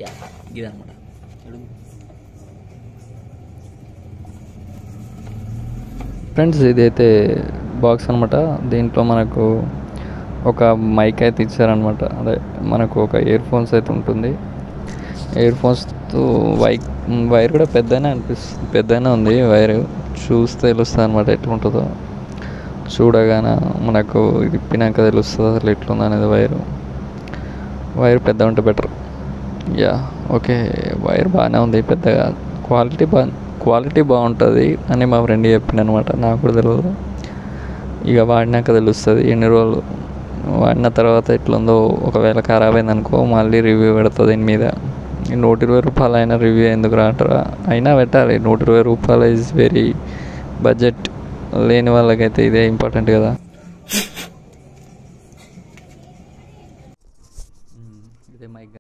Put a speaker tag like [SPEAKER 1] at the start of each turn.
[SPEAKER 1] Yeah ఇదనమాట. Friends ఇదైతే box అనమాట. దీంట్లో మనకు ఒక మైక్ అయితే ఇచ్చారనమాట. అదే మనకు ఒక ఇయర్ ఫోన్స్ అయితే ఉంటుంది. ఇయర్ ఫోన్స్తో వైర్ కూడా పెద్దనే ఉంది. వైర్ చూస్తే తెలుస్తుంది అనమాట ఎట్లా ఉంటుందో. చూడగానే మనకు తిప్పినాక తెలుస్తుంది అసలు ఎట్లుంది అనేది. వైర్ పెద్ద ఉంటే బెటర్. యా ఓకే, వైర్ బాగానే ఉంది పెద్దగా. క్వాలిటీ బాగుంటుంది అని మా ఫ్రెండ్ చెప్పింది అనమాట. నాకు కూడా తెలియదు, ఇక వాడినాక తెలుస్తుంది. ఎన్ని రోజులు వాడిన తర్వాత ఎట్లుందో. ఒకవేళ ఖరాబ్ అయింది అనుకో మళ్ళీ రివ్యూ పెడుతుంది దీని మీద. 120 అయినా రివ్యూ ఎందుకు రాంటారా? అయినా పెట్టాలి. 120 ఈజ్ వెరీ బడ్జెట్ లేని వాళ్ళకైతే ఇదే ఇంపార్టెంట్ కదా.